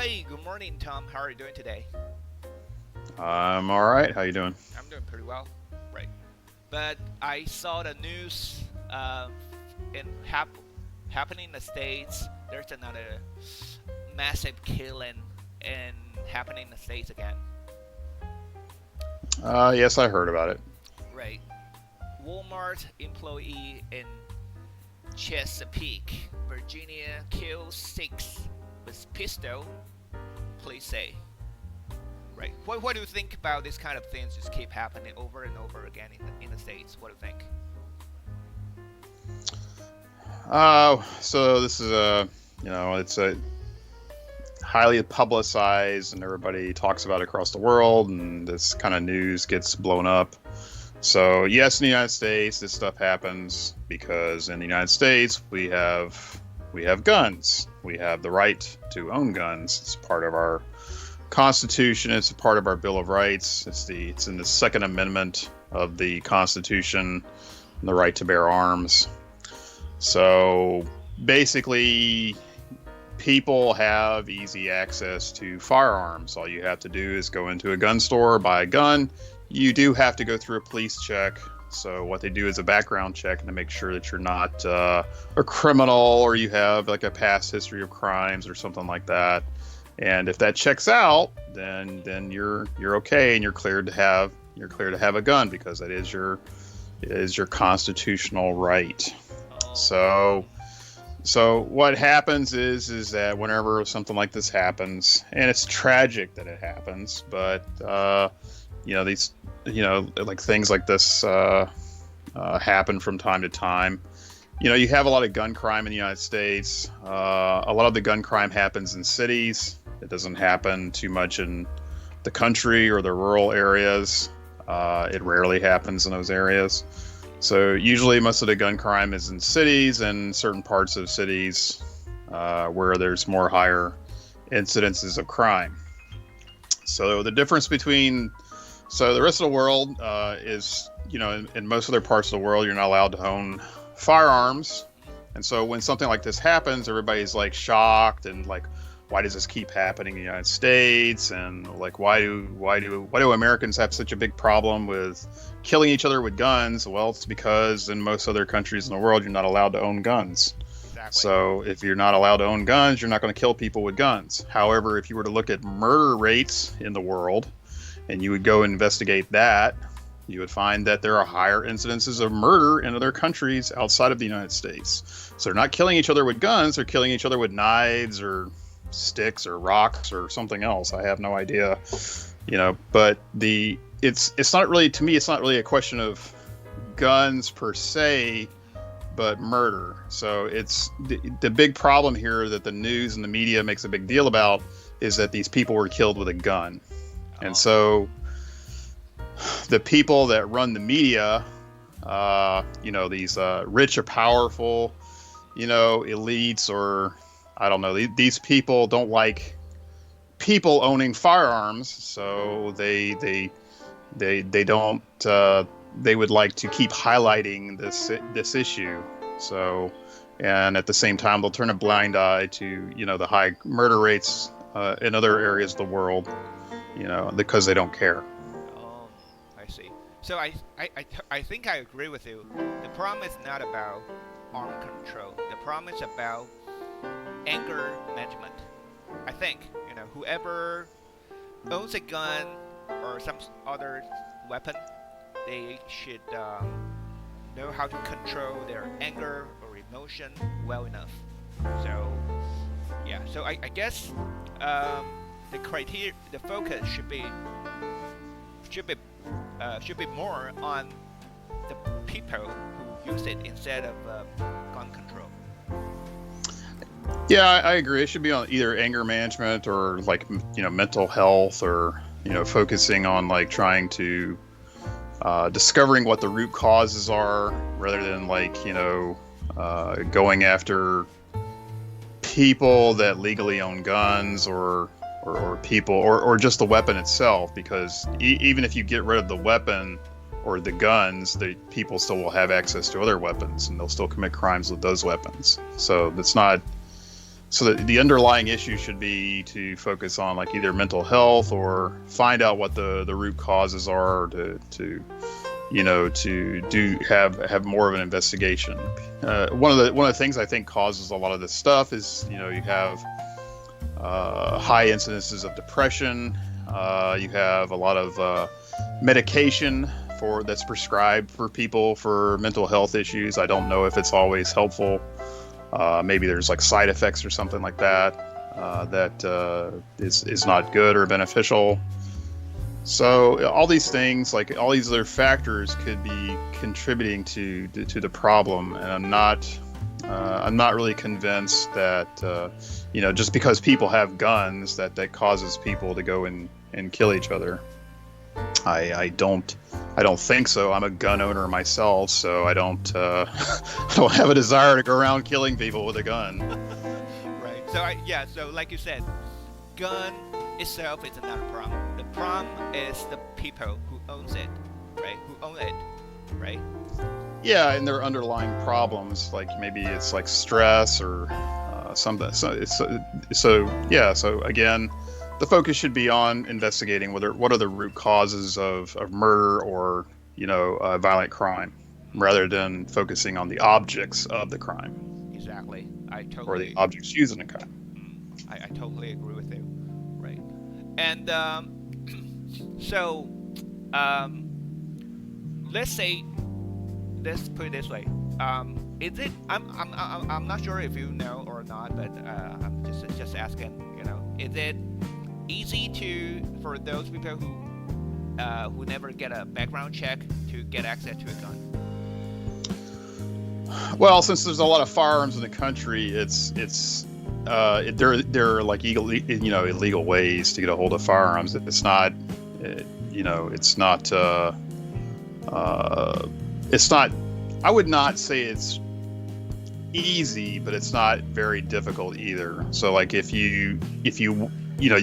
Hi, good morning, Tom. How are you doing today? I'm all right. How you doing? I'm doing pretty well. Right. But I saw the news happening in the States. There's another massive killing happening in the States again. Yes, I heard about it. Right. Walmart employee in Chesapeake, Virginia kills 6 with pistol. Please say. Right. What do you think about this kind of things just keep happening over and over again in the States? What do you think? So this is it's a highly publicized and everybody talks about it across the world, and this kind of news gets blown up. So yes, in the United States, this stuff happens because in the United States we have guns. We have the right to own guns. It's part of our Constitution. It's a part of our Bill of Rights. It's in the Second Amendment of the Constitution, the right to bear arms. So basically, people have easy access to firearms. All you have to do is go into a gun store, buy a gun. You do have to go through a police check. So what they do is a background check to make sure that you're not a criminal or you have like a past history of crimes or something like that. And if that checks out, then you're okay and you're cleared to have a gun because it is your constitutional right. So what happens is that whenever something like this happens, and it's tragic that it happens, but like things like this happen from time to time. You have a lot of gun crime in the United States. A lot of the gun crime happens in cities. It doesn't happen too much in the country or the rural areas. It rarely happens in those areas. So usually most of the gun crime is in cities and certain parts of cities where there's more higher incidences of crime. So the difference between the rest of the world is, in most other parts of the world, you're not allowed to own firearms. And so when something like this happens, everybody's like shocked and like, why does this keep happening in the United States? And like, why do Americans have such a big problem with killing each other with guns? Well, it's because in most other countries in the world, you're not allowed to own guns. Exactly. So if you're not allowed to own guns, you're not going to kill people with guns. However, if you were to look at murder rates in the world and you would go investigate that, you would find that there are higher incidences of murder in other countries outside of the United States. So they're not killing each other with guns, they're killing each other with knives or sticks or rocks or something else. I have no idea, but it's not really, to me, it's not really a question of guns per se, but murder. So it's the big problem here that the news and the media makes a big deal about is that these people were killed with a gun. And so the people that run the media, these rich or powerful, elites, or I don't know, these people don't like people owning firearms, so they don't they would like to keep highlighting this issue. So, and at the same time they'll turn a blind eye to the high murder rates in other areas of the world, because they don't care. Oh, I see. So I think I agree with you. The problem is not about arm control. The problem is about anger management. I think whoever owns a gun or some other weapon, they should know how to control their anger or emotion well enough. So yeah, so I guess the criteria, the focus should be more on the people who use it instead of gun control. Yeah, I agree. It should be on either anger management or like mental health, or focusing on like trying to discovering what the root causes are, rather than like going after people that legally own guns or people or just the weapon itself, because even if you get rid of the weapon or the guns, the people still will have access to other weapons and they'll still commit crimes with those weapons. So it's not so the underlying issue should be to focus on like either mental health or find out what the root causes are to have more of an investigation. One of the things I think causes a lot of this stuff is, you have high incidences of depression. You have a lot of medication that's prescribed for people for mental health issues. I don't know if it's always helpful. Maybe there's like side effects or something like that that is not good or beneficial. So all these things, like all these other factors, could be contributing to the problem, and I'm not really convinced that just because people have guns that causes people to go and kill each other. I don't think so. I'm a gun owner myself, so I don't have a desire to go around killing people with a gun. Right. So like you said, gun itself is not a problem. The problem is the people who owns it, right? Who own it, right? Yeah, and their underlying problems, like maybe it's like stress or something. So again, the focus should be on investigating what are the root causes of murder or violent crime, rather than focusing on the objects of the crime. Exactly. Or the objects used in the crime. I totally agree with you. Right. And let's put it this way. Is it? I'm not sure if you know or not, but I'm just asking. Is it easy for those people who never get a background check to get access to a gun? Well, since there's a lot of firearms in the country, there are like illegal ways to get a hold of firearms. It's not, it's not. I would not say it's easy, but it's not very difficult either. So like if you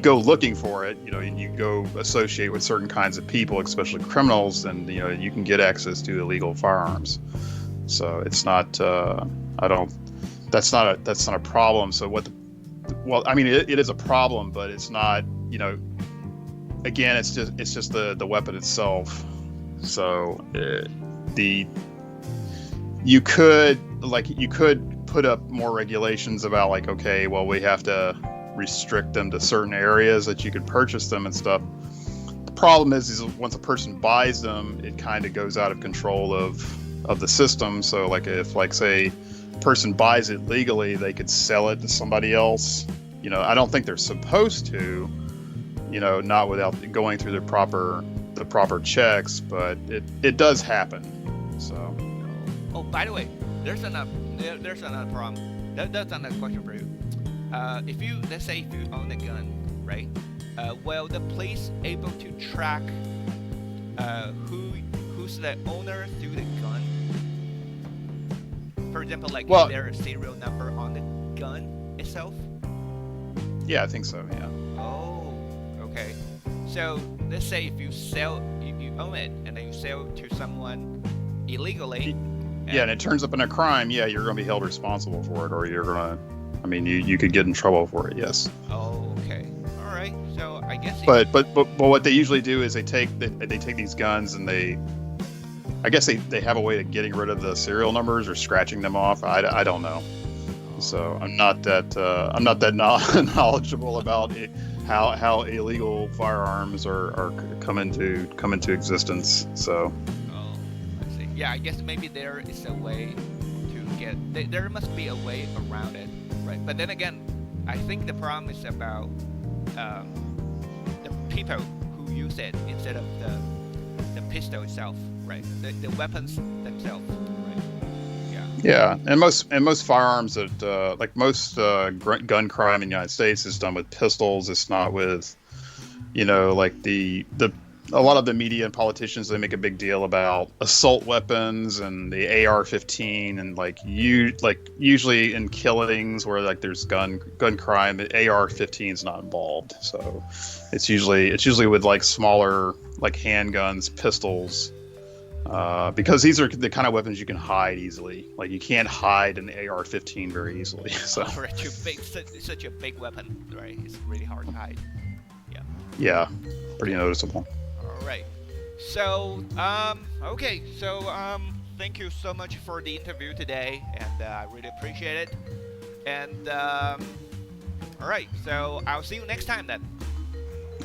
go looking for it, and you go associate with certain kinds of people, especially criminals, then you can get access to illegal firearms. So it's not. That's not a problem. So it is a problem, but it's not. Again, it's just the weapon itself. So you could put up more regulations about like, okay, well, we have to restrict them to certain areas that you could purchase them and stuff. The problem is once a person buys them, it kind of goes out of control of the system. So like if say a person buys it legally, they could sell it to somebody else. I don't think they're supposed to, not without going through the proper checks, but it does happen. So. Oh, by the way, there's another problem. That's another question for you. Let's say if you own a gun, right? Will the police able to track who's the owner through the gun? For example, like is there a serial number on the gun itself? Yeah, I think so. Yeah. Oh, okay. So let's say if you own it and then you sell to someone illegally. And it turns up in a crime. Yeah, you're going to be held responsible for it, or you're going to. You could get in trouble for it. Yes. Oh, okay. All right. So I guess. But what they usually do is they take these guns and they have a way of getting rid of the serial numbers or scratching them off. I don't know. So I'm not that knowledgeable about how illegal firearms are come into existence. So. Yeah, I guess maybe there is a way to get. There must be a way around it, right? But then again, I think the problem is about the people who use it instead of the pistol itself, right? The weapons themselves, right? Yeah. Yeah, and most firearms that like most gun crime in the United States is done with pistols. It's not with, like a lot of the media and politicians, they make a big deal about assault weapons and the AR-15 and usually in killings where like there's gun crime, the AR-15 is not involved. So it's usually with like smaller like handguns, pistols, because these are the kind of weapons you can hide easily. Like you can't hide an AR-15 very easily. So for such a big weapon, right? It's really hard to hide. Yeah, pretty noticeable. All right. So okay. So thank you so much for the interview today, and I really appreciate it. And all right. So I'll see you next time then.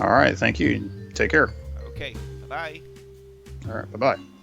All right. Thank you. Take care. Okay. Bye bye. All right. Bye bye.